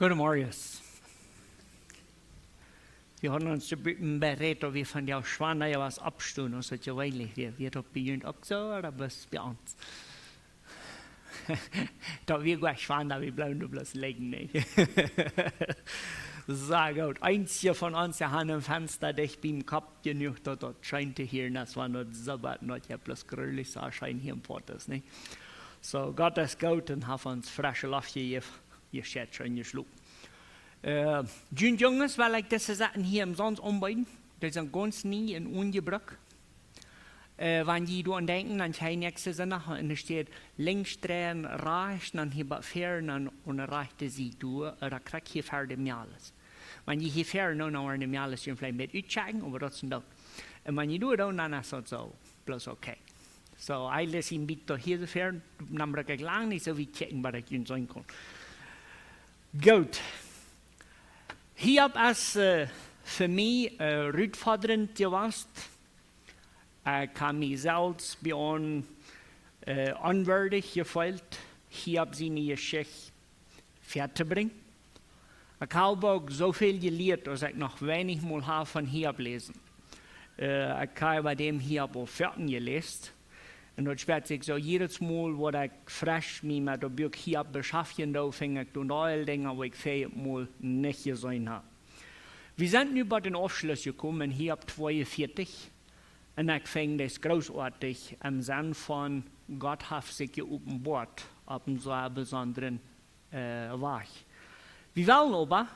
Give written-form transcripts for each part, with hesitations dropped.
Goedemorgen. Wir haben uns bereit, ob wir von der Schwaner was abstehen, und so weilig. Wir wird auch bei uns auch so, oder was bei uns? Da wir gar Schwaner, wir bleiben nur bloß liegen, nicht? Sehr gut. Einzige von uns, der hat ein Fenster, das ich beim Kopf genug, dort scheint hier, das war nicht Sabbat, nicht ja bloß grünlich, so scheint hier im Portes, nicht? So, Gott ist gut und hat uns frische Luft gegeben. Je schätzt schon geschluckt. Die Jungs, weil ich diese Sachen hier im Sonst umbauen, die sind ganz nie in ungebraucht. Wenn die daran denken, dann scheint nächste Sinne, und da steht links drehen, rechts, dann hier fern und rechts sie durch, oder kriegt hier fertig alles. Wenn die hier fern dann haben wir alles, dann vielleicht mit auschecken, aber das sind doch. Und wenn die dann ist es so, bloß okay. So, alles im Bitte hier so fern, dann brauche ich lange nicht so wie checken, was ich ihnen sagen kann. Gut. Hier ist für mich herausfordernd gewesen. Ich habe mich selbst bei uns unwürdig gefühlt, hier seine Geschichte fertig zu bringen. Ich habe auch so viel gelernt, dass ich noch wenig mal habe von hier lesen. Ich habe bei dem hier auch fertig gelesen. Und das wird sich so jedes Mal, wo ich frisch mich mit dem Buch hier beschäftigen darf, fange ich dann alle Dinge, die ich vielleicht mal nicht gesehen habe. Wir sind über den Abschluss gekommen, hier ab 42. Und ich finde das großartig im Sinne von, Gott hat sich geopenbart auf einem so besonderen Weg. Wir wollen aber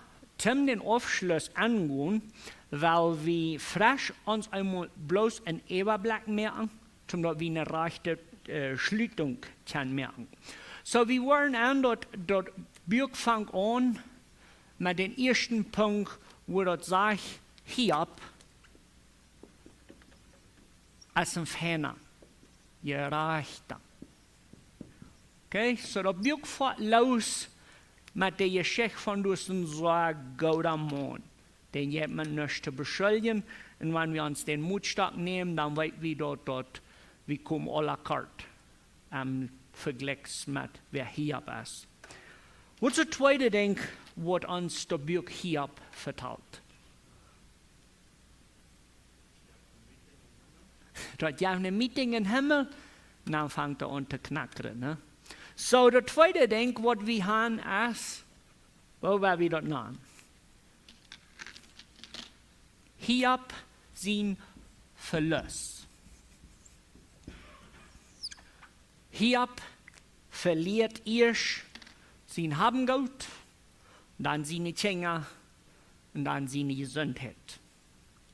den Abschluss angehen, weil wir frisch uns einmal bloß einen Überblick merken, damit wir eine rechte Schlüssel merken. So, wir wollen an dort Buch fängt an mit dem ersten Punkt, wo dort sagt, Hiob als ein Fähner, gerechter. Okay, so das Buch fährt los mit der Geschichte von diesem so guten Mann. Den hat man nicht zu beschuldigen. Und wenn wir uns den Mutstock nehmen, dann weit wir dort wir kommen alle kart am Vergleich mit wer Hiob ist. Was ist das zweite Ding, was uns das Buch Hiob vertelt? Dort ja eine Meeting im Himmel, dann fängt er an zu knacken. Ne? So, das zweite Ding, was wir haben, ist, wo war wir dort nan? Hiob sein Verlust. Hiob verliert erst sein Habengut, dann seine Kinder und dann seine Gesundheit.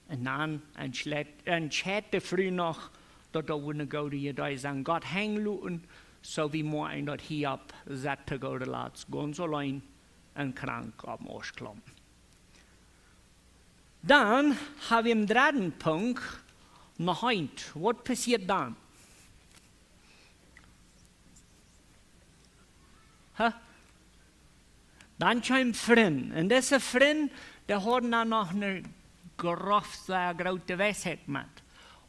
Und dann entscheidet er früh noch, dass er eine gute Idee sagen, Gott hängen lassen, so wie man ein dort Hiob satte gute Latz, ganz allein und krank auf dem Arschklamm. Dann haben wir im dritten Punkt noch eins. Was passiert dann? Dann kommt Freund. Und dieser Freund, der hat dann noch eine große Weisheit mit.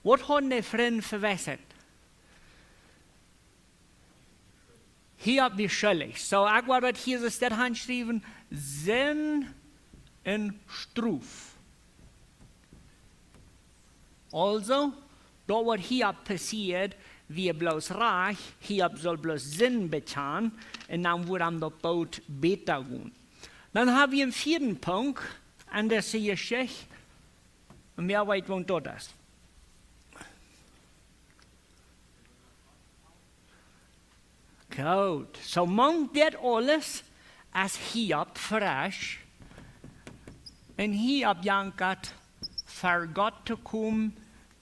Was hat der Freund für Weisheit? Hier habe ich schuldig. So, ich werde hier das handschreiben, Sinn und Struf. Also, da was hier passiert, wir bloß reich, hier soll bloß Sinn bezahlen, und dann wird am das Boot besser gehen. Dann haben wir im vierten Punkt, an der Geschichte, und mehr weit wohnt das. Gut, so man das alles, als Hiob frisch, und Hiob jankert, für Gott zu kommen,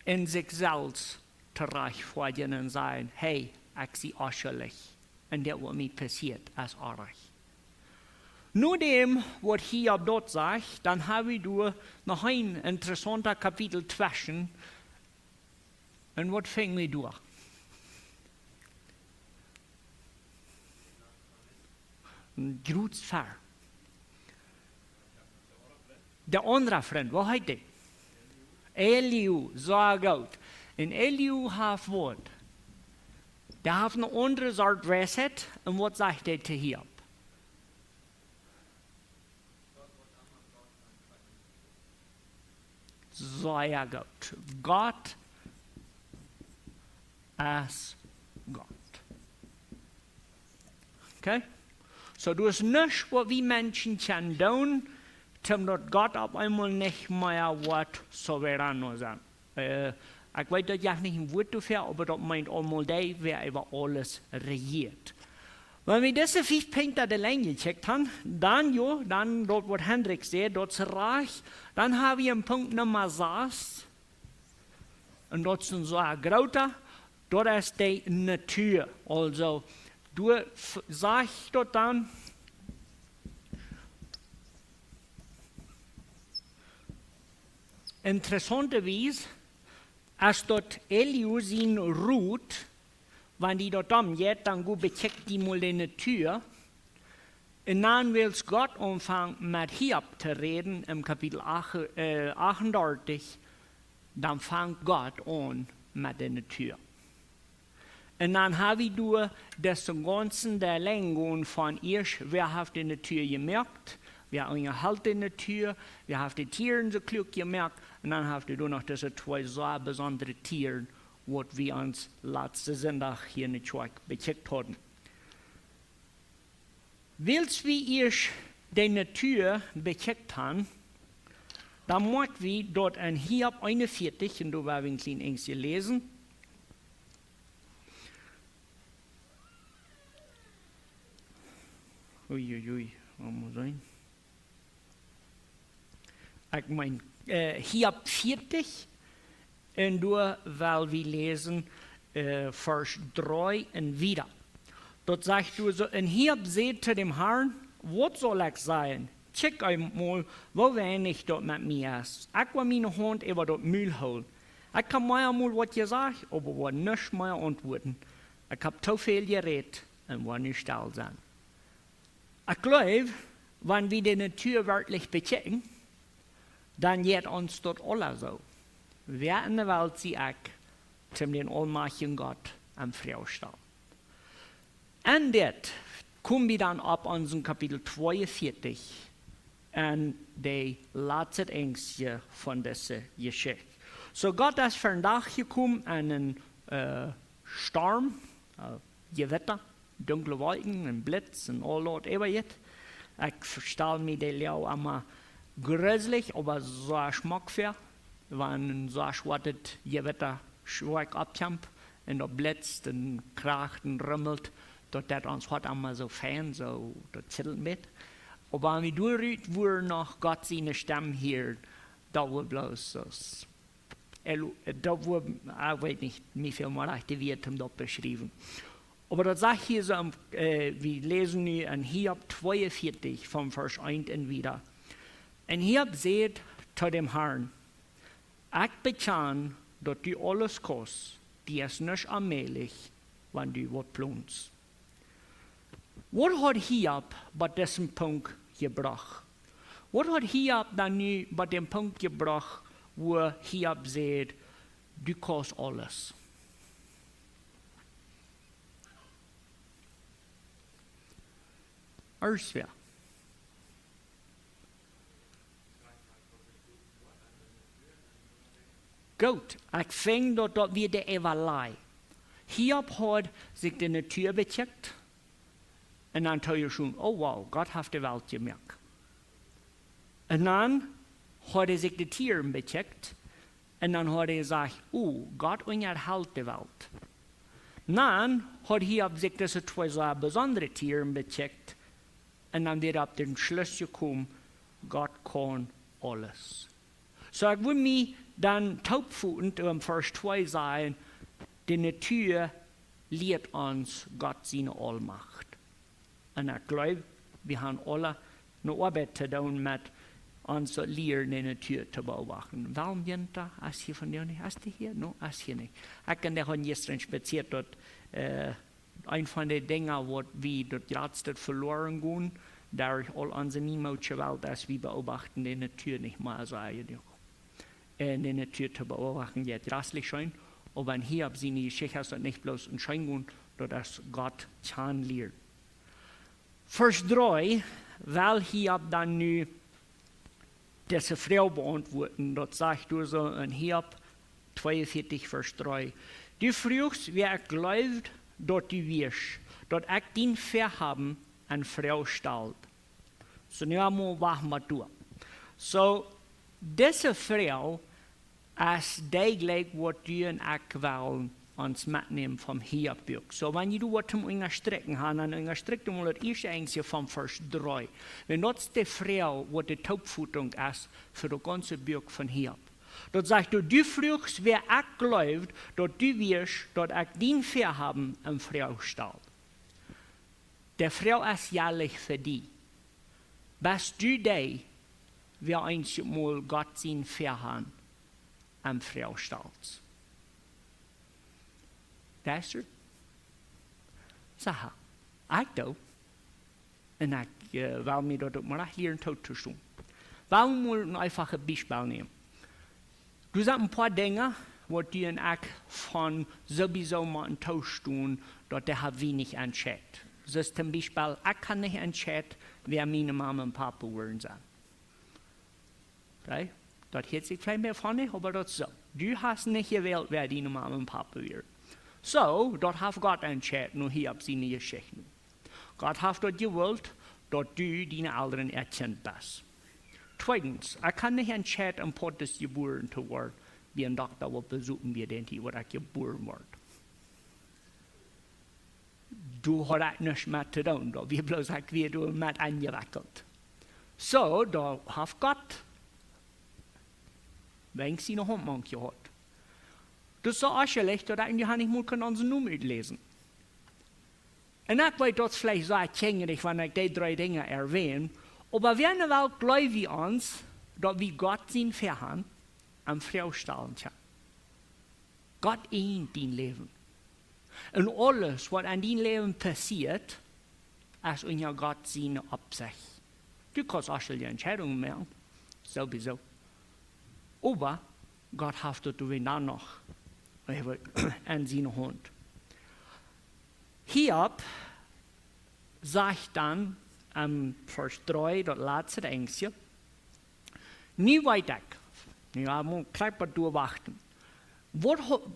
in sich selbst terechtfordern und sagen, hey, ich bin auch schuldig. Und das, was mir passiert, ist auch recht. Nur dem, was Hiob dort sagt, dann haben wir noch ein interessanter Kapitel zwischen. Und was fängt wir durch? Ein großes Fall. Der andere Freund, wo heißt der? Elihu, so gut. Und Elihu hat Wort. Der hat eine andere Sorte Weisheit. Und was sagt er zu Hiob? sehr gut. Gott ist Gott. Okay? So, du hast nichts, was wir Menschen können tun, damit Gott auf einmal nicht mehr wird souverän sein. Ich weiß das ja nicht ein Wort dafür, aber das meint einmal der, wer über alles regiert. Wenn wir diese 5 Punkte allein gecheckt haben, dann dort, was Hendrik sagt, dort ist Reich, dann haben wir einen Punkt Nummer 6, und dort ist ein so ein großer, dort ist die Natur. Also, du sagst dort dann, interessanterweise, als dort Eliu sein Ruht, wenn die dort geht, dann gut becheckt die mal die Natur. Und dann will Gott anfangen, mit Hiob zu reden, im Kapitel 38, dann fängt Gott an mit der Natur. Und dann habe du das Ganze der Länge von ihr, wer hat die Natur gemerkt, wer hat die Natur, wer hat die Tiere so klug gemerkt, und dann hast du noch diese 2 so besondere Tiere, was wir uns letzten Sonntag hier in der Schweiz becheckt haben. Willst wir die Natur becheckt haben, dann müssen wir dort in Hiob 41, und da werden wir ein kleines Engstchen lesen. Uiuiui, was muss sein? Ich meine, Hiob 40, und da weil wir lesen Vers 3 und wieder. Dort sagt du so, und Hiob seht zu dem Herrn, was soll ich sein? Check einmal, wo wenig dort mit mir ist. Ich will meine Hand über dort Müll holen. Ich kann mir einmal was gesagt, aber will nicht mehr antworten. Ich habe zu viel geredet und will nicht still sein. Ich glaube, wenn wir die Natur wirklich bechecken, dann geht uns dort alle so. Wer in der Welt sie ich zum den allmächtigen Gott am Freistellen. Und das kommen wir dann ab unseren Kapitel 42 und die letzte Ängste von dieser Geschichte. So Gott ist für einen Tag gekommen, einen Sturm, Gewitter, dunkle Wolken, ein Blitz und all das über jetzt. Ich stelle mir die Lau immer gruselig, aber so schmackvoll, wenn so ein schwarzes Gewitter schwarz abkommt und das blitzt und kracht und rummelt, das uns hat immer so fein, so das zittelt mit. Aber wenn wir durchreiten, wo noch Gott seine Stimme hört, da wird bloß so. Da wird, ich weiß nicht, wie viel mal die wird dort beschrieben. Aber das sagt hier so, wir lesen nu in Hiob 42 vom Vers 1 und wieder. Und Hiob sagt zu dem Herrn, ich bekenne, dass du alles kannst, die ist nicht allmählich, wenn du was planst. Was hat Hiob bei diesem Punkt gebracht? Was hat Hiob dann nu bei dem Punkt gebracht, wo Hiob sagt, du kannst alles? Erstens. Gut, ich fing dort wieder Evalai. Hiob hat sich die Natur becheckt und dann hat er schon, oh wow, Gott hat die Welt gemerkt. Und dann hat er sich die Tiere becheckt und dann hat er gesagt, oh, Gott unterhält die Welt. Dann hat Hiob sich diese 2 so besondere Tiere becheckt und dann wird auf den Schluss gekommen, Gott kann alles. So ich will mich dann taubfühlend im Vers 2 sagen, die Natur lehrt uns Gott seine Allmacht. Und ich glaube, wir haben alle eine Arbeit zu tun mit uns zu lernen, die Natur zu beobachten. Warum sind da? Ist hier von dir nicht? Ist die hier? No, ist hier nicht. Ich kann dir gestern spaziert dort, ein von den Dingen, wo wir dort jetzt verloren gehen, da all unsere niemals Welt ist, wir beobachten die Natur nicht mal so eigentlich. Die Natur zu beobachten, geht drastisch schön, aber wenn hier sie die Geschichte ist, nicht bloß ein Schein gehen, dass Gott kann lernen. Vers 3, weil Hiob dann nu diese Frau beantworten. Dort sagt du so in Hiob 42, Vers 3. Du fragst, wer glaubt, dort du wirst, dort ich den Verhaben an Frau stellt. So, nu einmal wachen wir durch. So, diese Frau ist degelijk was du und ich wollen uns mitnehmen vom Hiob-Buch. So, wenn du was zum Inga strecken hast, dann Inga streckt mal das erste Einzige vom Vers 3. Wenn das die Frau, was die Taubfutung ist, für das ganze Buch von Hiob. Dort sagt du fragst, wer ich glaubt, dort du wirst, dort ich den Verhaben an Frau stellt. Der Frau ist jährlich für die. Bist du die, wer einmal Gott sein Verhaben an Frau stellt? Das ist er. Sag, ich da. Und ich will mir dort mal lernen, tot zu tun. Warum muss ich einfach ein Beispiel nehmen? Du sagst ein paar Dinge, wo du und ich von sowieso mal tun, dort der hat wenig entscheidet. So ist zum Beispiel, ich kann nicht entscheiden, wer meine Mama und Papa werden sein. Okay? Das hört sich vielleicht mehr von nicht, aber das ist so. Du hast nicht gewählt, wer deine Mama und Papa wird. So, dort hat Gott entschieden, nur hier ab seine Geschichten. Gott hat dort gewollt, dort du deine Eltern erkennt bist. Zweitens, ich kann nicht entscheiden, am Pottes geboren zu werden, wie ein Doktor, wo besuchen wir den, wo ich geboren werde. Du hast nichts mehr zu tun, da wir bloß wie du mit eingewickelt. So, da hat Gott, wenn sie noch Hund gehabt. Das ist so ausgelegt, dass ich nicht mal unseren Nummer lesen. Und ich weiß, dass es vielleicht so erkennlich, wenn ich die 3 Dinge erwähne, aber wir in der Welt glauben wir uns, dass wir Gott sein Verhand am Frau stellen können. Gott ehnt dein Leben. Und alles, was in deinem Leben passiert, ist unter Gott seine Absicht. Du kannst auch die Entscheidungen machen, sowieso. Aber Gott hat das dann noch an seine Hand. Hiob sagt dann, Vers 3, das letzte Engstje, nie weit weg. Ja, man kann mal durchwarten.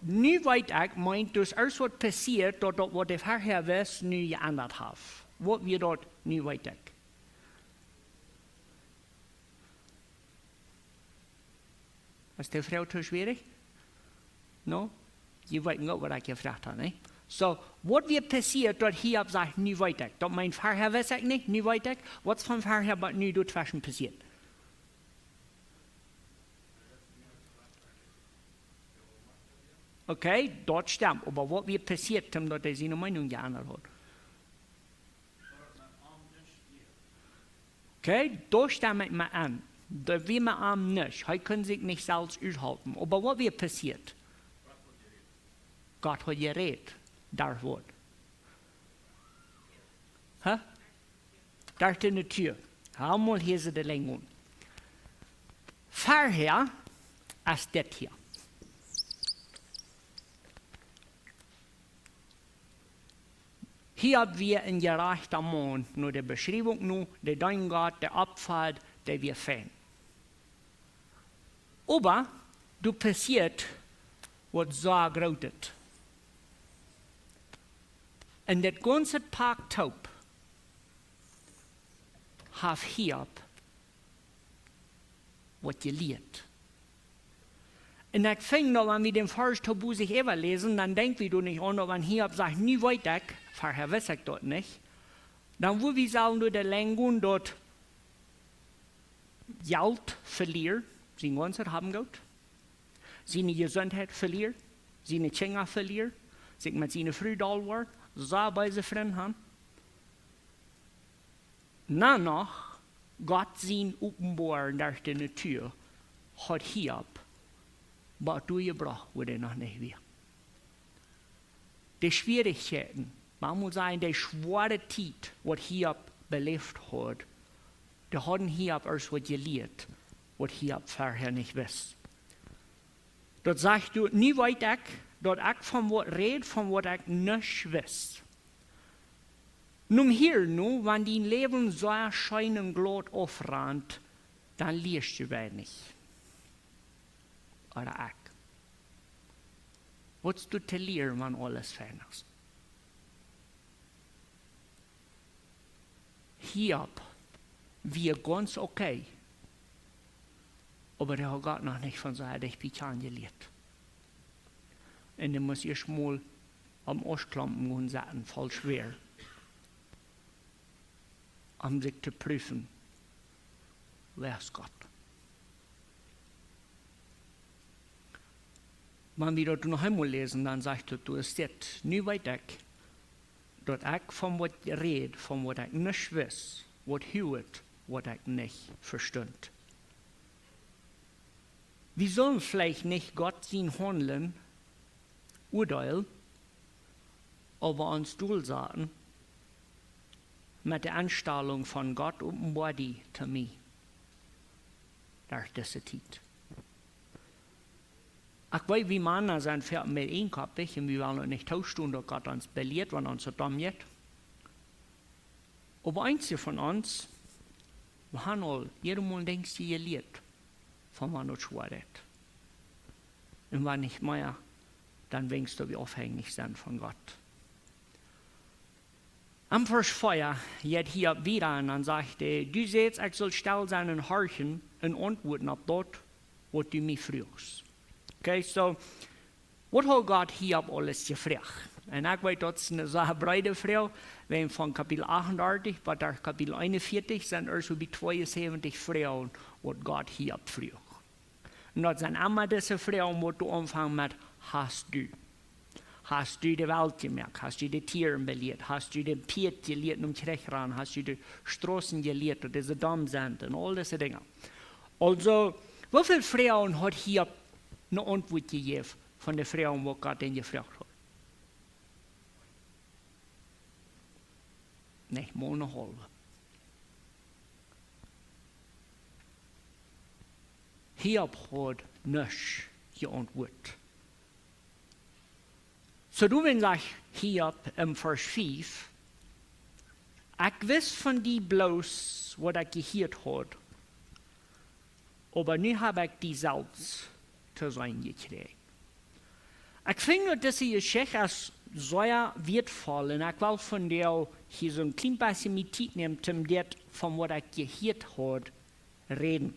Nu weet ik, meint dus alles wat passiert, dat wat de vorher was, nu geändert hat. Wat wir dort nu weet ik. Ist die Frau zu schwierig? No? Je weet nicht, was ich gefragt habe, ne? So, was wird passiert, dort hier sagt, nu weet ik. Dat mein vorher weiß ich nicht, nu weet ik. Was von vorher, aber nu dort zwischen passiert. Okay, dort stimmt. Aber was wird passiert, dass er seine Meinung geändert hat? Okay, da stimmt man an. Da will man am nicht. Er kann sich nicht selbst aushalten. Aber was wird passiert? Gott hat geredet. Das Wort. Hä? Da ist eine Tür. Einmal hier ist die Länge. Vorher ist das hier. Hier haben wir ein gerechter Mann, nur die Beschreibung, nur der dein Gott, der Abfall, der wir fehlen. Aber du passiert, was so groß ist. Und das ganze Tag taub hat Hiob was gelehrt. Und ich finde, wenn wir den Vers Tabu sich immer lesen, dann denken wir nicht an, wenn Hiob sagt, nie weiter, vorher weiß ich dort nicht, dann wo wir sagen, du der Länge dort Geld verlieren, sein ganzes haben Geld, seine Gesundheit verlieren, seine Kinder verlieren, sich mit seinen Frühdal war, so bei seinen Freunden haben. Danach, Gott sein Offenbaren durch die Tür, hat Hiob was durchgebracht, wo er noch nicht will. Die Schwierigkeiten, man muss sagen, die schwere Zeit, was Hiob belebt hat, die haben Hiob erst was gelehrt, was Hiob vorher nicht wusste. Dort sagst du, nie weit ich, dort ich von was red, von was ich nicht weiß. Nun hier, wenn dein Leben so erscheinen Gott aufrannt, dann liest du wenig. Oder ich. Was du te leren, wenn alles fein ist? Hiob, wir ganz okay. Aber der hat Gott noch nicht von seiner Dechbitjan gelehrt. Und der muss erst mal am Ostklampen und sagen, voll schwer. Um sich zu prüfen, wer ist Gott? Wenn wir das noch einmal lesen, dann sagt er, du es jetzt nie weiter, dass ich von was rede, von was ich nicht weiß, was hört, was ich nicht versteht. Wir sollen vielleicht nicht Gott sein Handeln urteilen, aber uns durchsagen mit der Anstellung von Gott offenbar die zu mir. Durch diese Zeit. Ich weiß, wie Männer sind für mit einkopfig und wir wollen nicht tauschen, dass Gott uns belehrt, wenn uns so dumm wird. Aber einige von uns, wir haben all, jedermann denkt, sie gelehrt, von wann das schwer ist. Und wenn nicht mehr, dann denkst du, wie abhängig sind von Gott. Am Vers 4 geht hier wieder und dann sagt er, du seht, ich soll still sein und horchen und antworten auf das, was du mich fragst. Okay, so, was hat Gott hier alles gefragt? Und ich weiß, das ist eine sehr breite Frage, wenn von Kapitel 38 bis Kapitel 41 sind also wie 72 Fragen, was Gott hier fragt. Und das sind immer diese Fragen, wo du anfängst mit, hast du? Hast du die Welt gemerkt? Hast du die Tiere belehrt? Hast du den Piet gelehrt um Kirchran? Hast du die Straßen gelehrt und diese Damm sind und all diese Dinge? Also, wie viele Frauen hat hier eine Antwort gegeben von den Frauen, die Gott ihn gefragt hat? Nicht mal eine halbe. Hiob hat nicht geantwortet. So du wenn sagst Hiob im Vers 5, ich weiß von die bloß, was ich gehört hat, aber nu habe ich die selbst zu sein gekriegt. Ich finde diese Geschichte als sehr wertvoll und ich will von der hier so ein klein bisschen mit Zeit nehmen, um das, von was ich gehört habe, reden.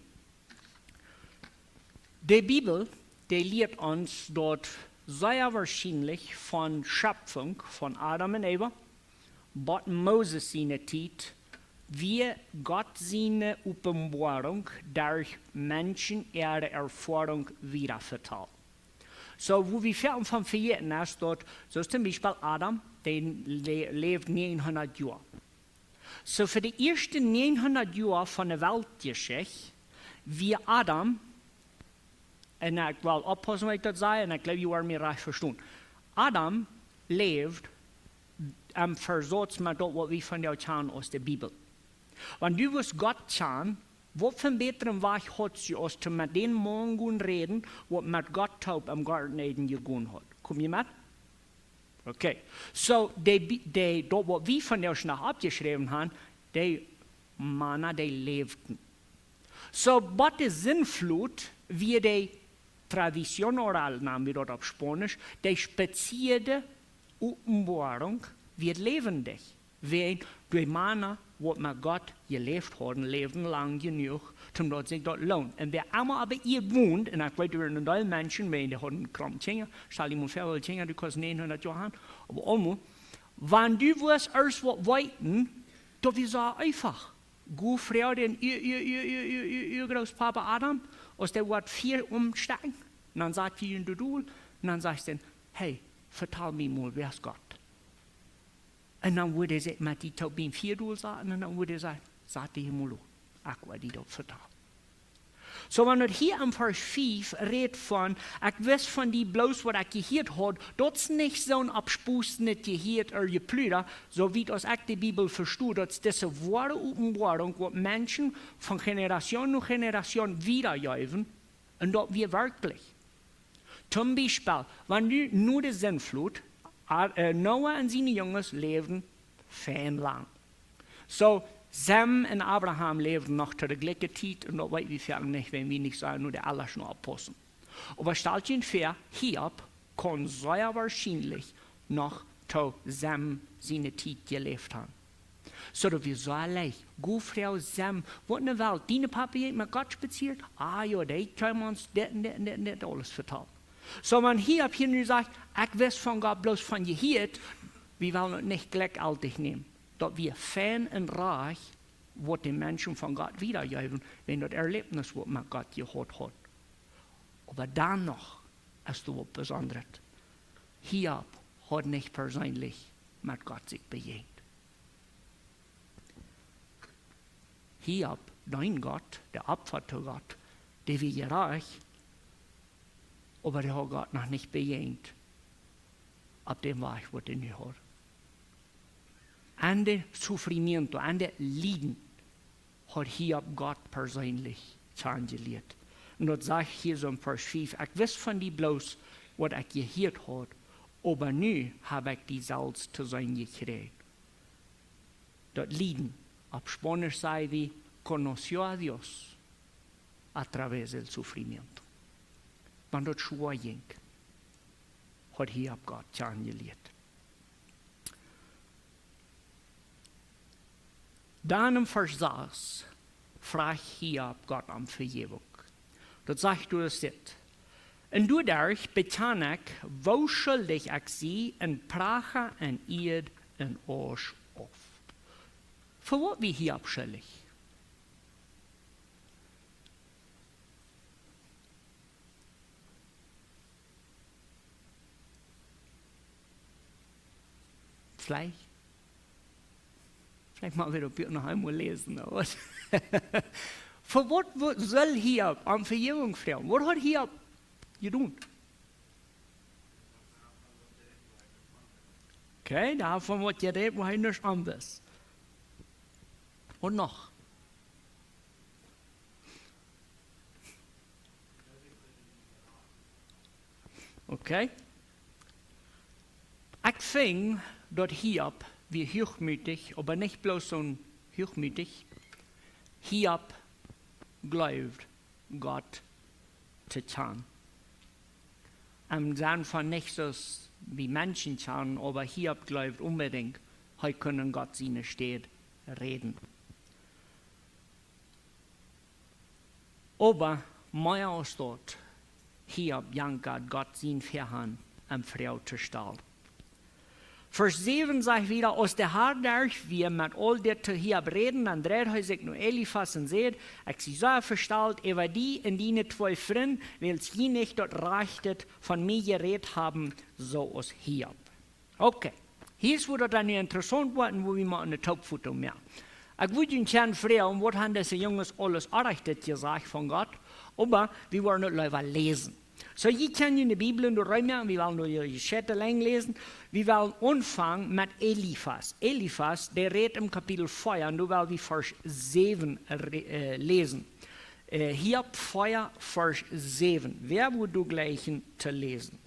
Die Bibel, die lehrt uns dort sehr wahrscheinlich von Schöpfung von Adam und Eva, bis Moses seine Zeit, wie Gott seine Offenbarung durch Menschen ihre Erfahrung wiederverteilt. So, wo wir von verjährten ist dort, so ist zum Beispiel Adam, der lebt 900 Jahre. So, für die ersten 900 Jahre von der Weltgeschichte, wie Adam, und ich will aufpassen, was ich das sage, und ich glaube, ihr werdet mich recht verstehen. Adam lebt am Versatz mit dem, was wir von der kennen aus der Bibel. Wenn du Gott kennen, was für einen besseren Weg hat sie, als zu mit den Menschen reden, was mit Gott taub am Garten Eden gegangen hat? Kommt ihr mit? Okay. So, das, was wir von der nach abgeschrieben haben, die Männer, die lebten. So, was die Sinnflut, wie die Tradition oral, nehmen wir dort auf Spanisch, die spezielle Offenbarung wird lebendig. Wenn die Männer, die mit Gott gelebt haben, leben lang genug, um dort sich dort lohnt. Und wer einmal aber ihr wohnt, und ich weiß, wir sind alle Menschen, die haben krank Kinder, stell dir mal vor, weil Kinder, die kosten 900 Jahre haben, aber einmal, wenn du wirst erst was weiten, dann ist es einfach. Gut Frau, den ihr Großpapa Adam, aus der wird 4 umsteigen. Und dann sagt ihr in der Duel, und dann sagt er, hey, vertel mir mal, wer ist Gott? Und dann würde er sich mit die Taubin 4 Duel sagen, und dann würde er sagen, sagt ihr mal, ich werde die dort vertellen. So, wenn er hier am Vers 5 redet von, ich weiß von die bloß, was ich gehört habe, das ist nicht so ein Abspuss, nicht gehört oder geplüder, so wie das ich die Bibel verstehe, das ist diese wahre Offenbarung, was Menschen von Generation zu Generation wiedergeben, und das wir wirklich. Zum Beispiel, wenn du nur die Sintflut, Noah und seine Jungs leben fein lang. So, Sam und Abraham lebten noch zu der gleichen Zeit und das weiß wir vielleicht nicht, wenn wir nicht sagen, nur der Allah schon abpassen. Aber stellt euch vor, Hiob kann sehr wahrscheinlich noch zu Sam seine Zeit gelebt haben. So dass wir so leicht, gut Frau Sam, was in der Welt, deine Papa hat mit Gott spaziert? Ah ja, die können uns das alles vertellen. So man Hiob hier nur sagt, ich weiß von Gott bloß von gehört, wir wollen es nicht gleichzeitig nehmen. Dass wir fern und reich, was den Menschen von Gott wiedergeben, wenn das Erlebnis, was mit Gott gehört hat. Aber dann noch ist es was Besonderes. Hiob hat nicht persönlich mit Gott sich begegnet. Hiob, dein Gott, der opferte Gott, der war reich, aber der hat Gott noch nicht begegnet. Ab dem Weg, was er nicht hat. An der Sufrimiento, an der Leiden, hat Hiob Gott persönlich kennengelernt. Und das sagt hier so ein Vers 5, ich weiß von dir bloß, was ich gehört habe, aber nu habe ich die selbst zu sein gekriegt. Das Leiden, auf Spanisch sei wie, conoció a Dios a través del sufrimiento. Wenn das schwer ging, hat Hiob Gott kennengelernt. Dann im Vers 6 fragt Hiob Gott um Vergebung. Das sagt du es nicht. Und dadurch bekann ich, wo schuldig ich sie in Prache und Eid und Arsch auf. Für was wie Hiob schuldig? Vielleicht mal wieder noch einmal lesen. Für was soll Hiob um Vergebung fragen? Was hat Hiob getan? Okay, davon wird geredet, wo nichts anderes. Und noch? Okay? Ich fing dort Hiob wie hochmütig, aber nicht bloß so hochmütig. Hiob glaubt Gott zu kennen. Im Sinne von nicht so wie Menschen kennen, aber Hiob glaubt unbedingt, heute können Gott seine Steht reden. Aber mehr als dort, Hiob jankert Gott sein Verhand am Frau zu stellen. Vers 7 sagt wieder, aus der Haar durch, wir mit all der zu Hiob reden, dann dreht er sich nur Eliphas und sagt, ich sie so verstellt, über die in die 12 Freunde, weil sie nicht dort rechtet von mir geredet haben, so aus Hiob. Okay, hier ist, wo das dann interessant wird, wo wir mal eine Topfoto mehr. Ich würde Ihnen gerne fragen, was haben diese Jungs alles erreicht gesagt von Gott, aber wir wollen nicht lieber lesen. So, hier können in der Bibel in der Räume, wir wollen nur die Geschichte lang lesen, wir wollen anfangen mit Eliphas. Eliphas, der redet im Kapitel 4, und du willst wie Vers 7 lesen. Hiob 4, Vers 7. Wer würde du gleichen zu lesen?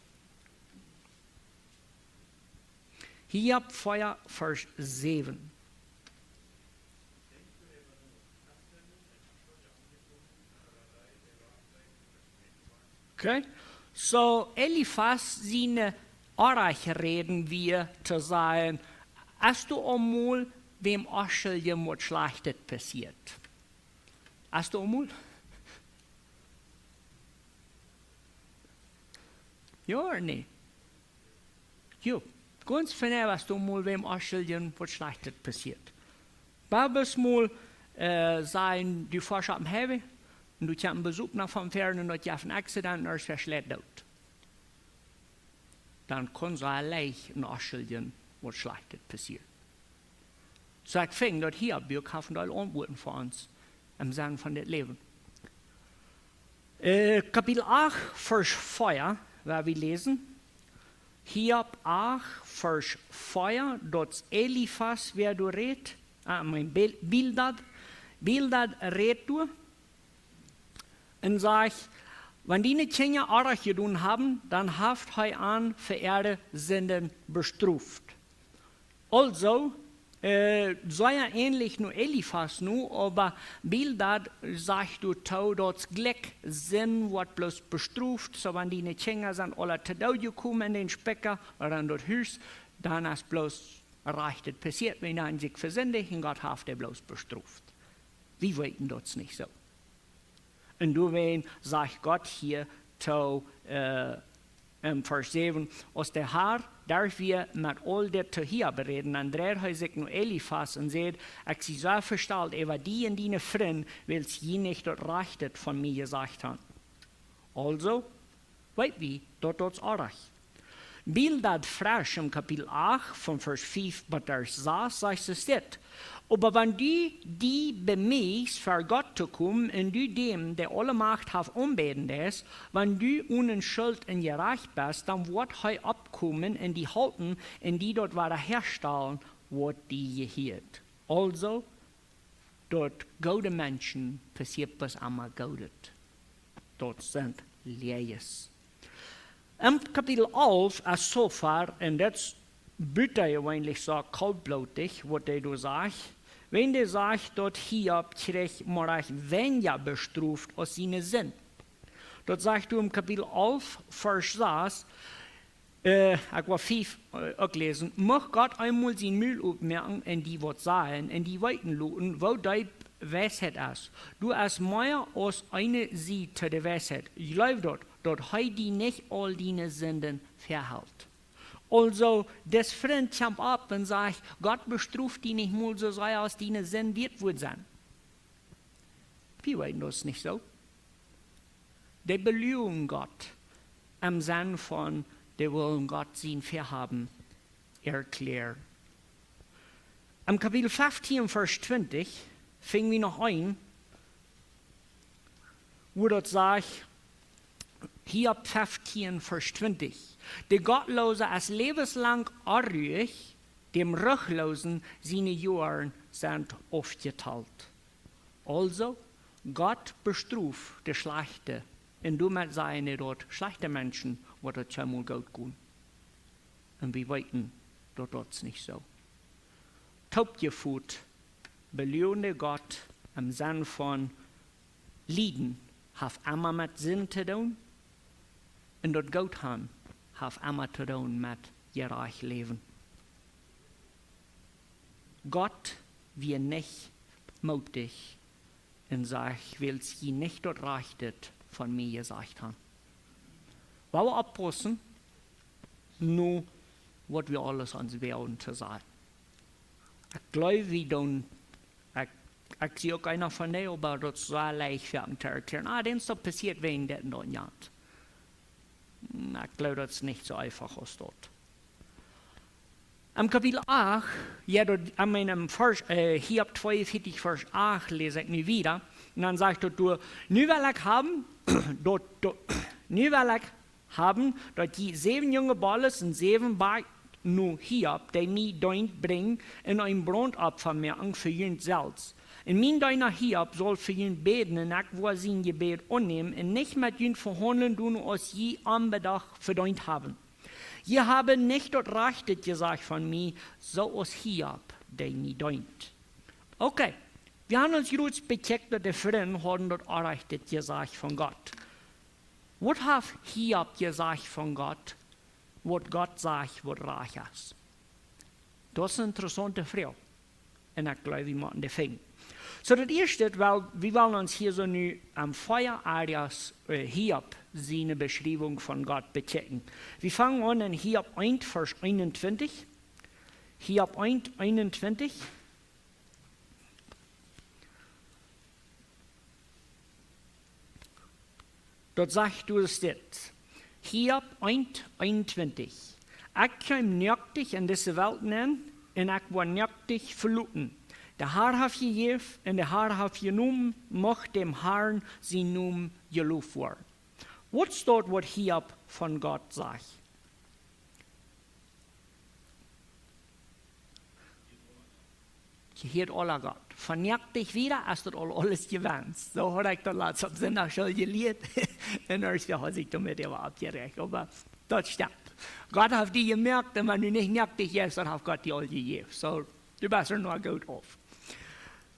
Hiob 4, Vers 7. Okay? So, Eliphas, seine Arach reden wir zu sagen, hast du einmal wem Ascheljem was Schlechtes passiert? Hast du einmal? Ja oder nicht? Ja, ganz genau hast du einmal wem Ascheljem was Schlechtes passiert. Babes mal sein, die Vorschau haben, und du hast einen Besuch nach vom Fernen und du hast einen Accident und er ist verschleppt dort. Dann kann so allein ein Aschelchen, was Schlechtes passiert. So ich fing dort hier, wir kaufen alle Antworten für uns im Sinne von dem Leben. Kapitel 8, Vers 4, werden wir lesen. Hiob 8, Vers 4, dort Eliphas, wer du redest, mein Bildad redet du. Und sagt, wenn die nicht Kinder Arach getan haben, dann haft er an verehrte Sünden bestraft. Also, so ja ähnlich nur Eliphas nu, aber Bildad sagt du tau dort Glück sind, wat bloß bestruft, so wenn die nicht Kinder sind, alle zu Tau gekommen in den Specker, oder dann dort Hüs, dann ist bloß reicht passiert, wenn er sich versündigt und Gott hat er bloß bestruft. Wir wollten das nicht so. Und du wen sagt Gott hier tau, im Vers 7, aus der Herr darf wir mit all der zu hier bereden. Und der hat sich nur Eliphas und sagt, ich sie so verstellt, über die und die Freund, weil sie je nicht dort rechtet von mir gesagt haben. Also, weit wie, dort auch recht. Bildad frisch im Kapitel 8 von Vers 5 bis 6 sagt es dit. Aber wenn du die bemühst, für Gott zu kommen, und du dem, der alle Macht hat, umbeten ist, wenn du ohne Schuld und gerecht bist, dann wird er abkommen und die halten, und die dort wiederherstellen, was die gehielt. Also, dort gute Menschen passiert was einmal Gutes. Dort sind Lees. Im Kapitel 11 ist so far, und das bitte ich eigentlich so kaltblütig, was du sagst. Wenn der sagt, dort hier kriegt man wenn ja bestruft aus seinen Sinn. Dort sagst du im Kapitel 11, Vers 6, ich war 5 auch lesen, mag Gott einmal sein Müll aufmerken, und die wird sagen, und die weiten luten, wo dein Weisheit ist. Du hast mehr als eine sie zu der Weisheit. Ich glaube dort hat die nicht all deine Sünden verhält. Also, das Freund kommt ab und sagt, Gott bestruft die nicht mal so sehr, als deine Sünden wird wohl sein. Wir wollen das nicht so. Die belügen Gott im Sinne von, die wollen Gott sein Verhaben erklären. Im Kapitel 15, Vers 20, fingen wir noch ein, wo dort sagt, hier 15, Vers 20. Der Gottlose ist lebenslang unruhig, dem Ruchlosen seine Jahre sind aufgeteilt. Also, Gott bestruft die Schlechte, und damit seien dort schlechte Menschen, wo das schon mal gut gehen. Und wir weiten dort nicht so. Taubgeführt, belohne Gott im Sinne von Lieden, hat immer mit Sinn zu tun, und dort Gott haben, hat immer zu tun mit gerecht Leben. Gott wird nicht mutig und sagt, ich will sie nicht dort rechtet von mir gesagt haben. Weil wir abpassen, nur was wir alles uns werden zu sagen. Ich glaube, wir tun, ich sehe auch einer von denen, aber das ist so leicht für ihn zu erklären. Das ist doch passiert wegen der neuen Jahr. Ich glaube, das ist nicht so einfach aus dort. Im Kapitel 8, ja, an meinem Vers, hier ab 42, Vers 8 lese ich mir wieder. Und dann sagt er, nu will ich haben, dort die 7 junge Balles und 7 Berg nu hier, die mir dein bringen, in ein Brandopfer merken für ihn selbst. Und mein deiner hier soll für ihn beten, und ich will sein Gebet annehmen, und nicht mit ihn verhandeln tun, als je Anbedacht verdient haben. Je haben nicht dort rechtet gesagt von mir, so als Hiob, der mir dient. Okay, wir haben uns jetzt bekeckt, dass die Freunde haben dort errechtet gesagt von Gott. Was hat Hiob gesagt von Gott, was Gott sagt, was reich ist? Das ist eine interessante Frage. Und ich glaube, wir machen die finden. So, das erste, weil wir wollen uns hier so nu am Feuer Arias Hiob seine Beschreibung von Gott bechecken. Wir fangen an in Hiob 1, Vers 21. Hiob 1, 21. Dort sagt du es jetzt. Hiob 1, 21. Ich kann nötig in diese Welt nennen, und ich will nötig verluten. Der Herr hat gegeben und der Herr hat genommen, macht dem Herrn sein Namen gelobt werden. Was steht, was Hiob von Gott sagt? Gehört aller Gott. Vernjagt dich wieder, hast du alles gewandt. So hat ich das letzte Sonntag schon gelehrt. Und erst hat sich damit aber abgerechnet. Aber das stimmt. Gott hat die gemerkt, und wenn du nicht nackt dich jetzt, dann hat Gott die alle gegeben. So, Du bist nur gut auf.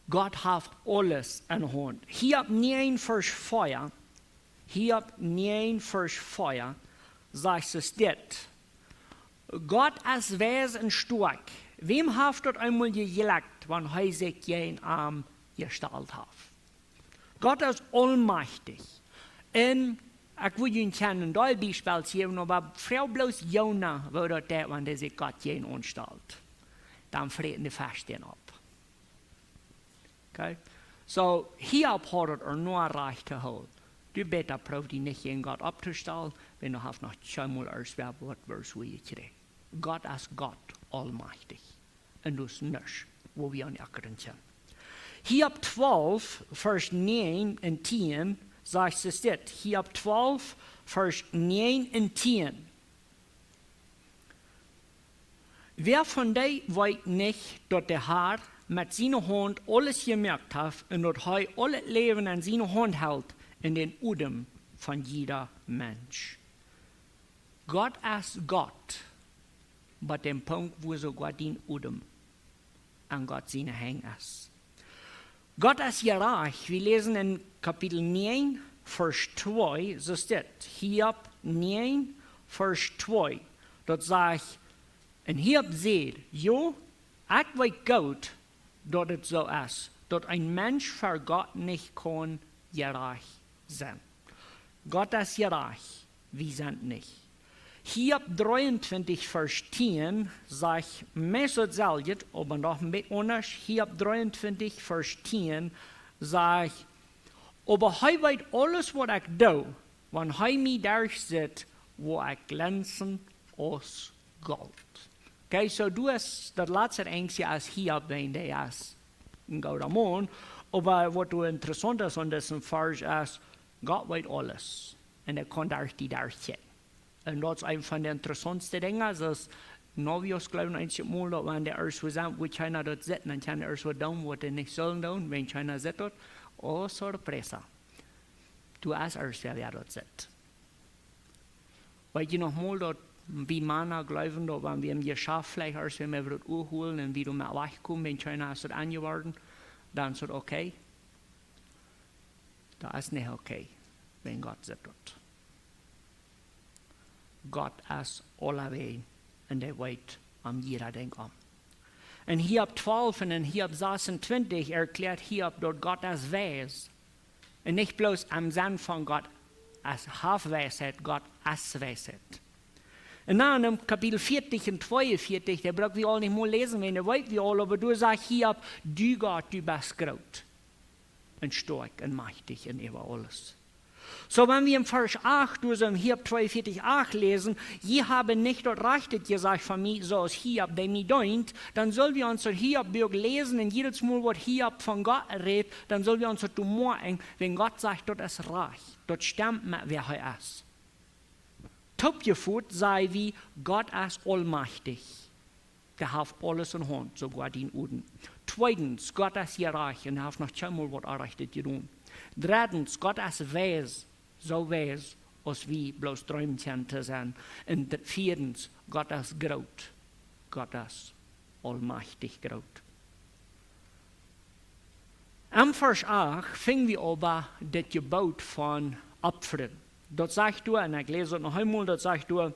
Gott hat alles in Hand. Hier nie Vers Feuer. Hier nie Vers Feuer. Sagt es dit. Gott ist Wesen stark. Wem hat dort einmal gelegt, wenn er sich jeden Arm gestellt hat? Gott ist allmächtig. Und ich will Ihnen kennen, ein Beispiel geben, aber Frau bloß Jona würde das, wenn er sich Gott jeden anstellt. Dann freten die Fasten ab. Okay? So, hier hat nur Recht zu holen. Du beter prof die nicht in Gott abzustellen, wenn du hast noch zweimal erst was wirst du kriegen. Gott ist Gott, allmächtig. Und das ist nichts, wo wir an erkennen können. Hier ab 12, Vers 9 und 10, sagt es dit. Hier ab 12, Vers 9 und 10. Wer von euch weiß nicht, dass der Herr mit seiner Hand alles gemerkt hat und dass er alles Leben in seiner Hand hält in den Udem von jeder Mensch? Gott ist Gott, bei dem Punkt, wo sogar den Udem an Gott seine Hand ist. Gott ist ja reich. Wir lesen in Kapitel 9, Vers 2, so steht, Hiob 9, Vers 2. Dort sagt, und Hiob sagt, jo, ich weiß gut, dass es so ist, dass ein Mensch für Gott nicht kann gerecht sein. Gott ist gerecht, wir sind nicht. Hiob 23, Vers 10 sagt, meestal selten, aber noch ein bisschen anders. Hiob 23, Vers 10 sagt, aber er weiß alles, was ich tue, wenn er mich durchsieht, wo ich glänzen aus Gold. Okay, so du hast das letzte Ängste als Hiob, wenn der ist ein guter Mann, aber was du interessant ist an diesem Vers ist, Gott weiß alles und er kann durch die durchsehen. Und das ist ein von den interessantesten Dingen, dass Novios glauben einzig mal, dass wenn der erst was sagt, wo China dort sitzt, dann kann er erst was tun, was er nicht sollen tun, wenn China sitzt dort. Oh, Sorpresa. Du hast erst, wer dort sitzt. Weil je noch mal dort, wie Männer glauben, dass wenn wir im Geschäft vielleicht erst, wenn wir dort holen und wie du mit wegkommen, wenn China ist dort angeworden, dann ist es okay. Das ist nicht okay, wenn Gott sitzt dort. Gott ist allerweil und er weiß am jeder Ding an. In Hiob 12 und in Hiob 26 erklärt Hiob, dass Gott ist weise. Und nicht bloß am Sinn von Gott als Halbweisheit, Gott ist Weisheit. Und dann im Kapitel 40 und 42, der braucht wir alle nicht mal lesen, wenn ihr wollt, wir alle, aber du sagst Hiob, du Gott, du bist groß und stark und mächtig und über alles. So, wenn wir im Vers 8, also im Hiob 42, 8 lesen, je haben nicht dort rechtet gesagt von mir, so als Hiob, der mir dient, dann sollen wir uns Hiob lesen und jedes Mal, was Hiob von Gott redet, dann sollen wir uns das morgen, wenn Gott sagt, dort ist reich, dort stimmt mit, wer er ist. Topgeführt sei wie, Gott ist allmächtig. Der hat alles in Hand, sogar den Uden. Zweitens, Gott ist hier reich und er hat noch zweimal was errichtet getan. Drittens, Gott ist weise, so weise, als wir bloß Träumchen zu sein. Und viertens, Gott ist groß. Gott ist allmächtig groß. Am Vers 8 fingen wir aber das Gebot von Opfern. Dort sagt du, und ich lese noch einmal, dort sagt du,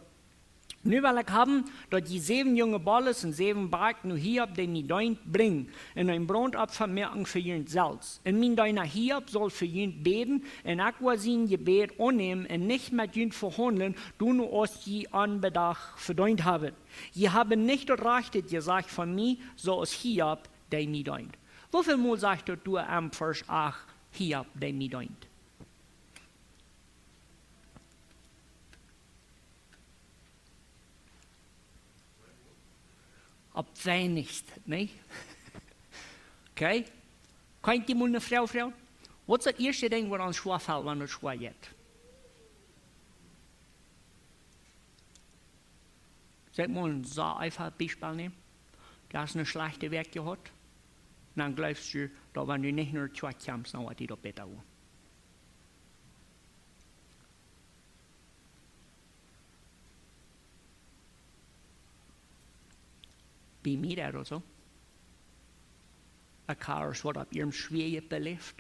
nu will ich haben, dass die 7 junge Balles und 7 Berg nu Hiob, den mir deint, bringen, und ein Brandopfer merken für ihn selbst. Und mein deiner Hiob soll für ihn beten, und ich will sein Gebet annehmen, und nicht mit ihn verhandeln, du nur aus je Anbedacht verdient haben. Je haben nicht das Recht gesagt von mir, so als Hiob, der mir deint. Wieviel Mal sagt du am Vers 8, Hiob, der mir deint? Ab wenigst, nicht? Okay? Könnt ihr mal eine Frau fragen? Was ist das erste Ding, was uns schwer fällt, wenn es schwer geht? Sag mal, ein so einfach Beispiel nehmen. Du hast eine schlechte Werk gehabt. Dann glaubst du, dass wenn du nicht nur zwei kommst, dann wird die doch besser werden. Bei mir oder so. een kaars wat op ihrem schweer beleeft,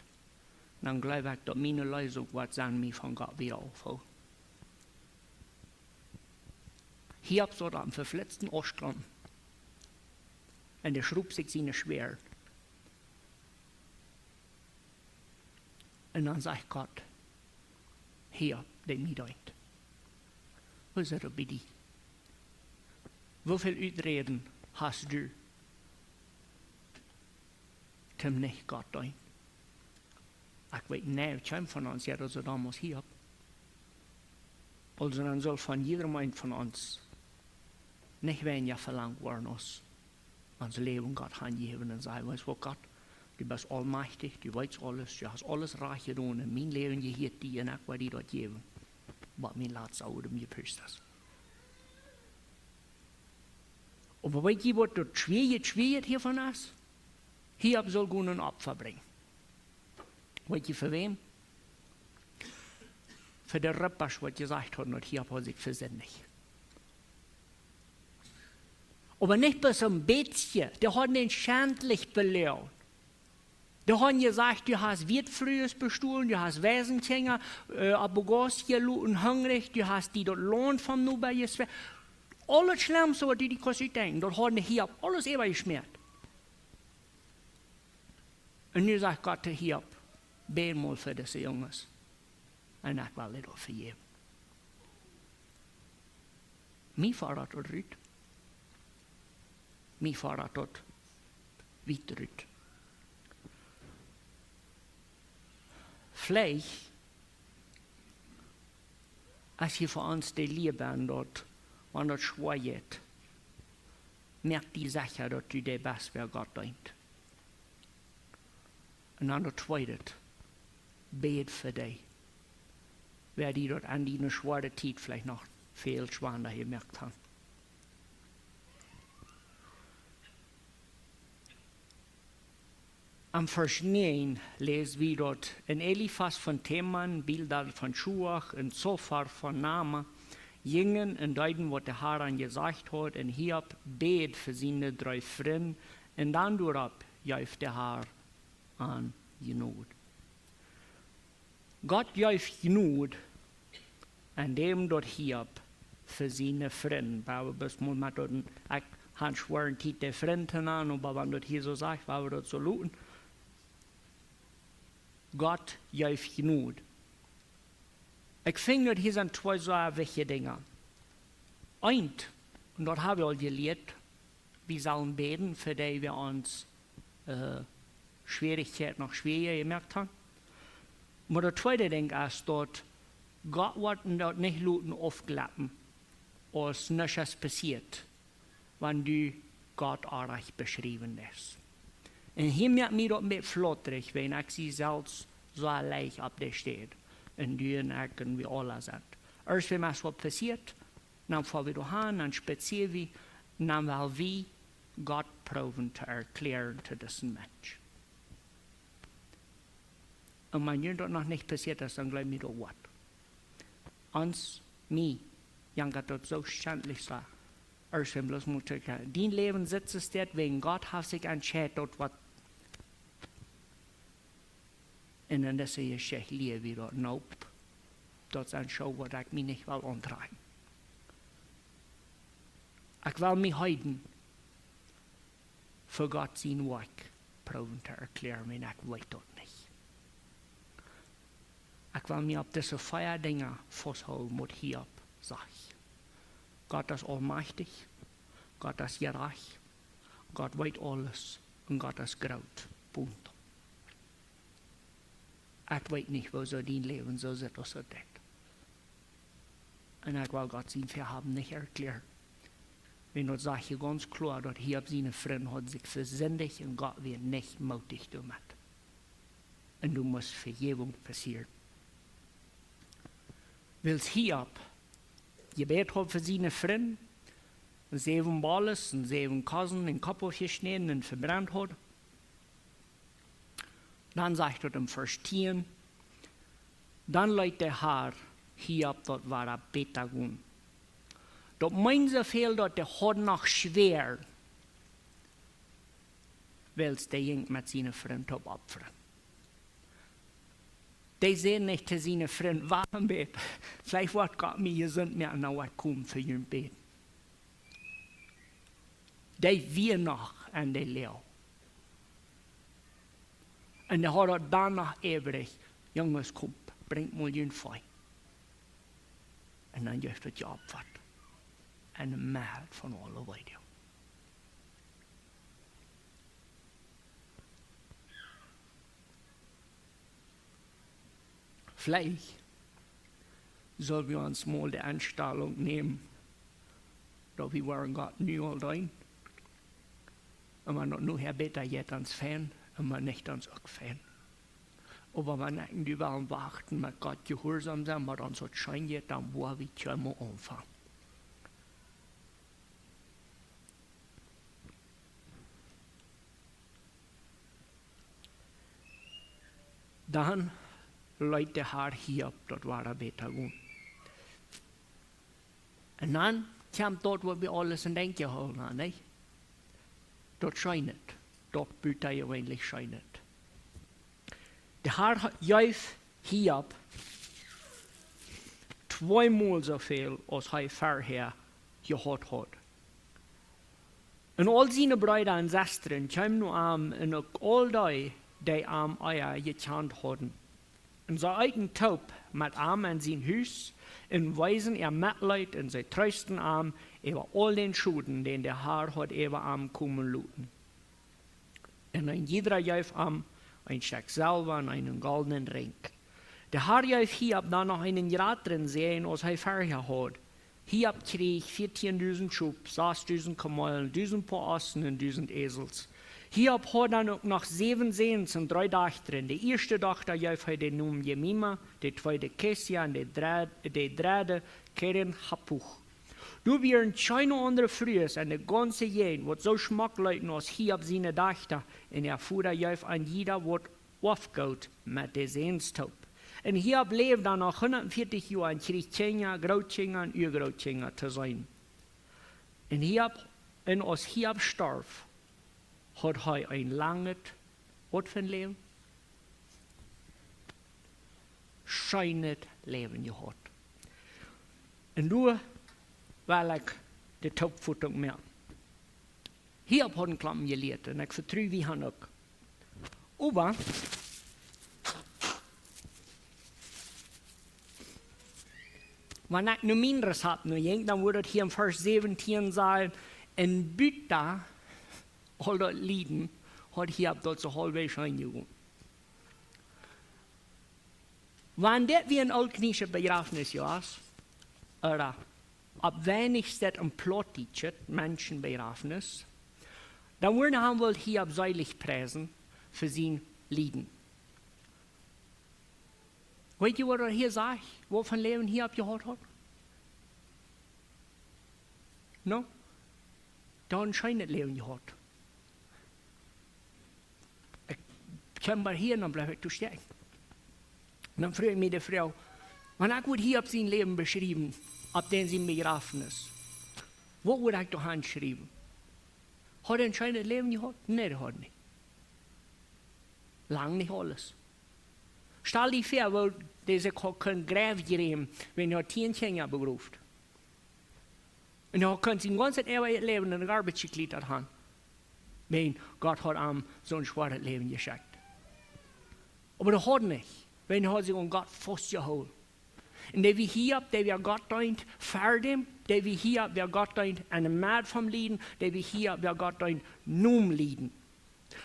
dan geloof ik dat mijn Lösung wat zijn mij van God weer aufhoudt. Hier so am verflitzten Ostern und der schrub sich seine Schwert. Und dann sagt Gott, hier, der mich deut. Was ist das bitte? Wie viel Ausreden hast du, zum nicht Gott deut? Ich weiß nicht, kein von uns hat so damals hier. Also dann soll von jedem von uns nicht weniger verlangt worden, als uns Leben Gott angeben und sagen, weißt du, Gott, du bist allmächtig, du weißt alles, du hast alles reich getan, und mein Leben gehört dir und ich will dir das geben, was mein Lat sauer mir püst ist. Aber weißt du, was das schwer hier von uns? Hier soll Gott ein Opfer bringen. Weißt du, für wen? Für den Rippasch, was gesagt hat, und hier hat er sich versündigt. Aber nicht bis ein bisschen. Die haben ihn schändlich belehrt. Die haben gesagt, du hast Wirtfrühes bestohlen, du hast Wesenkinder, Abogas geluten, hungrig, du hast die dort Lohn vom Nuber gesperrt. Alles Schlimmste, was die kannst du denken, dort haben die hier alles übergeschmiert. Und nu sagt Gott hier, bete mal für diese Jungs. Und ich will das vergeben. Mein Vater hat rüt. Mein Vater hat weit rüt. Vielleicht, als je voor ons de Liebe dort, wenn das schwer geht, merkt die Sache, dass du der bist, wer Gott denkt. Und dann das Zweite, bet für dich. Wer die dort an die schwere Zeit vielleicht noch viel schwanger gemerkt haben. Am Vers 9 lesen wir dort in Eliphas von Teman, Bildad von Schuach, in Zophar von Nama, gingen und deuten, was der Herr gesagt hat, und Hiob bet für seine 3 Freunde, und dann durab jäuft der Herr an Genut. Gott jäuft Genut an dem dort Hiob für seine Freunde, weil bis man mit dort einen schweren Titel der Freunde an, aber wenn dort hier so sagt, weil wir dort so luten, Gott jäuft Genut. Ich finde, hier sind 2 so wichtige Dinge. Und dort habe ich auch gelehrt, wir sollen beten, für die wir uns Schwierigkeiten noch schwieriger gemerkt haben. Aber das zweite Ding ist dort, Gott wird dort nicht Leuten aufklappen, als nichts passiert, wenn du Gott auch beschrieben ist. Und hier merkt mir dort mit flotterig, wenn ich sie selbst so leicht auf der steht. Und die und ich und wir alle sind. Erst wenn was passiert, dann fahren wir dahin, dann spazieren wir, dann wollen wir Gott proben zu erklären zu diesem Mensch. Und wenn das noch nicht passiert ist, dann glauben wir doch was. Uns, mir, Jan hat das so schändlich gesagt. Erst wenn bloß Mutter kann. Dein Leben sitzt es dort, wegen Gott hat sich entschieden, dort was. Und dann ist es Geschichte, wie dort, nope. Das ist ein Show, was ich mir nicht will antreiben. Ich will mich heute für Gott sein Werk proben zu erklären, wenn ich weiß das nicht. Ich will mich auf diese 4 Dinge festhalten, was Hiob sagt. Gott ist allmächtig, Gott ist gerecht, Gott weiß alles und Gott ist groß. Punkt. Ich weiß nicht, wo so dein Leben so sieht oder so denkt. Und ich will Gott sein Verhaben nicht erklären. Wenn du sagst, ganz klar, dass Hiob seine Freunde hat sich versündigt und Gott wird nicht mutig damit. Und du musst Vergebung passieren. Weil Hiob gebet hat für seine Freunde, 7 Balles und 7 Kassen in den Kopf aufgeschnitten und verbrannt hat, dann sagt er im Vers 10, dann leitet der Herr Hiob, dort war er Betagun. Dort meint so viel, dass der hat noch schwer. Wels de ging met zijn vriend op opferen. Die sehen nicht zu seinen Freunden, warum bet? Vielleicht wird Gott mir gesund mehr an was kommen für ihr Bet. Die wir noch an der Leo. Und der hat danach ewig, Junges, kommt, bringt mal den Feuer. Und dann gibt es die Abfahrt. Eine Mehrheit von allen weiter. Vielleicht sollen wir uns mal die Einstellung nehmen, dass wir waren Gott nie allein. Und wir nur Herr besser jetzt ans Fan und wir nicht ans auch Fan. Aber wir nicht überall warten, mit Gott gehorsam sein, aber uns hat schein jetzt, dann wo wir schon anfangen. Dann Leute der hier, dort war er besser gut. Und dann kam dort, wo wir alles in Denken haben, nicht? Dort scheint es. Dort büht er eigentlich scheint. Der Herr jäuf hier zweimal so viel, als er vorher gehabt hat. Und all seine Brüder und Schwestern kamen nur an und all die am Eier gekannt hatten. Und sein eigen Taub mit Arm in sein Haus, und weisen Mitleid und sie trösten Arm über all den Schulden, den der Herr hat über Arm kommen lassen. Und ein jeder jäuf Arm ein Stück Silber und einen goldenen Ring. Der Herr jäuf hier dann noch einen größeren sehen, als er vorher hat. Hier krieg 14.000 Schub, 6.000 Kamelen, 1.000 Paar Ossen und 1.000 Esels. Hier hat dann auch noch 7 Sehens und 3 Dachterinnen. Die erste Tochter jäuf er den Namen Jemima, die zweite Kessia und die dritte Keren Hapuch. Du wirst keine andere Frühes an der ganzen Jahn, wird so schmackleuten als hier auf seine Tochter, und er fuhr jäuf an jeder, wird aufgeht mit der Sehnstaub. Und hier lebt dann nach 140 Jahren, kriegt Kinder, Großkinder und Urgroßkinder zu sein. Und als hier starb, hat er ein langes, was für ein Leben? Scheines Leben gehabt. Und du, weil ich die Taubfutung mehr. Hier hat ein Klappen gelehrt und ich vertraue wie han auch. Aber, wenn ich nur Minderes habe, dann würde es hier im Vers 17 sein, in Büta, all das Lieden, hat hier dort so halbwegs reingegangen. Wenn das wie ein altknische Begrafnis ist, oder ab wenigstens ein Plottiges Menschenbegrafnis, dann würden wir wohl hier abseilig preisen für sein Lieden. Weißt du, was er hier sagt? Wovon Leben hier abgehört hat? No? Da hat ein schönes Leben gehabt. Ich komme mal hier, dann bleibe ich stehen. Und dann frage ich mich die Frau, wenn ich hier auf sein Leben beschrieben, ab dem sie begraben ist, wo würde ich doch anschreiben? Hat er ein schönes Leben gehabt? Nein, er hat nicht. Lang nicht alles. Stell dir vor, wo diese kein Grab geben, wenn er 10 Kinder beruft. Und er kann sein ganzes Leben in der Arbeit gekleidet haben. Wenn Gott hat ihm so ein schweres Leben geschenkt. Aber er hat nicht, wenn er sich an Gott festgehalten. Und der wie hier, der wir Gott deint, fertig, der wie hier, wer Gott deint, eine Mad vom Lieden, der wie hier, wer Gott deint, nun Lieden.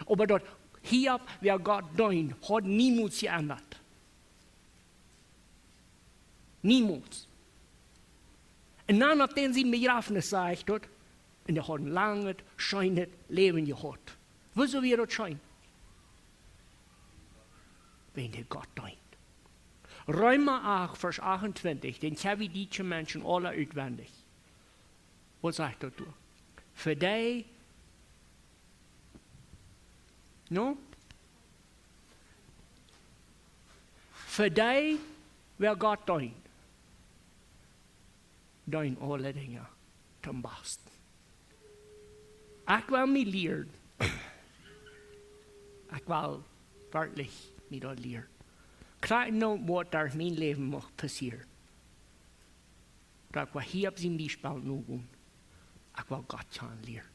Aber dort hier, wer Gott deint, hat niemals geändert. Niemals. Und dann, nachdem sie Begrafenis sagt, und er hat ein langes, schönes Leben gehabt. Wieso wird das schein? Wenn der Gott deint. Römer 8, Vers 28, den kennen die Menschen alle auswendig. Was sagt er da? Für die, no? Für die, wer Gott deint, deint alle Dinge zum Besten. Ich will mir lernen, Ik wil werkelijk niet dat leren. Krijg nou wat daar in mijn leven mag passeren. Dat ik hier op zijn bijspel nu doen. Ik wil God gaan leren.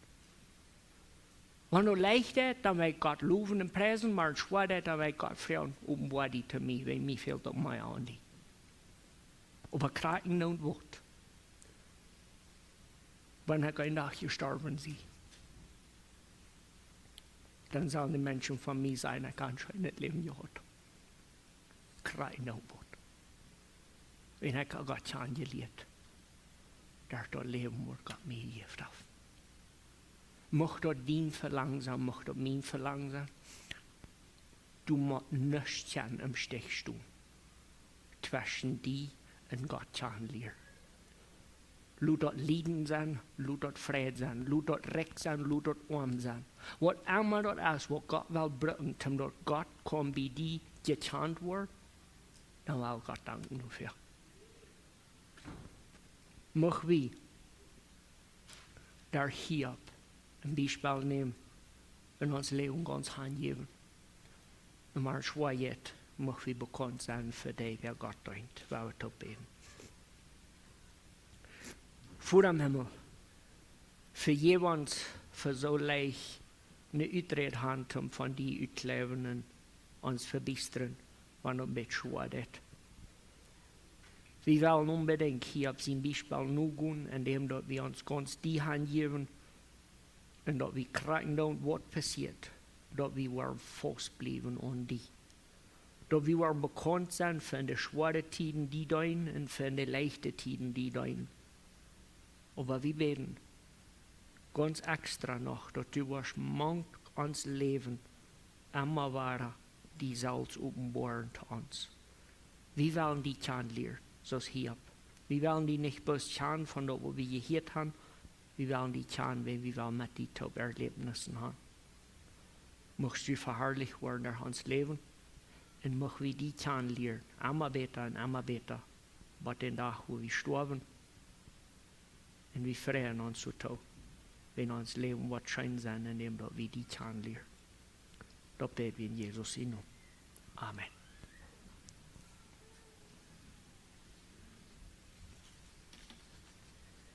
Wanneer leicht het, dan wij God loven en prijzen, maar zwaar het, dan wij God vragen, openbaar die te mij, wij mij veel op mij aan die. Op een krijg nou het woord. Wanneer ik een dag gestorven zie. Dan zullen de mensen van mij zijn, ik kan in het leven gehad. Krijg nou wat. En ik heb God aangeleerd. Daar dat leven wordt God mij geeft af. Mocht dat dien verlangen zijn, mocht dat mijn verlangen zijn. Du moet niets gaan im Stich doen. Tussen die en God aanleren. Laat dat lieden zijn, laat dat vrede zijn, laat dat recht zijn, laat dat arm zijn. Wat immer dat is, wat God wil brengen, omdat God kan bij die gechant wordt, dan wil God danken dafür. Mag we daar hier een bijspel nemen en ons leven ganz handgeven. En maar zwaait, mag we bekend zijn voor die wer God dient, waar we het op beden. Voor am Himmel, voor jemand voor zo leicht een uitred hand om van die uitleven en ons verbisteren, wanneer het schwaar is. We willen unbedingt hier op zijn bijspel nu gaan, indem dat we ons ganz die hand geven en dat we krijgen dan wat passiert, dat we weer vastblijven aan die. Dat we weer bekend zijn van de zware tijden die doen en van de leichte tijden die doen. Aber wir beten ganz extra noch, dass du was mank ans Leben immer wahrer, die sollst offenbaren zu uns. Wir wollen die Chan lehren, so es hier. Wir wollen die nicht bloß Chan von dort, wo wir gehört haben, wir wollen die Chan, wenn wir wollen mit die Top-Erlebnissen haben. Möchtest du verherrlicht werden durch uns Leben und möchten wir die Chan lehren, immer besser, was den Tag, wo wir sterben. En we freuen ons zo toe, wenn ons leven wat schijn zijn, indem dat we die kan leren. Dat bidden we in Jezus' naam. Amen.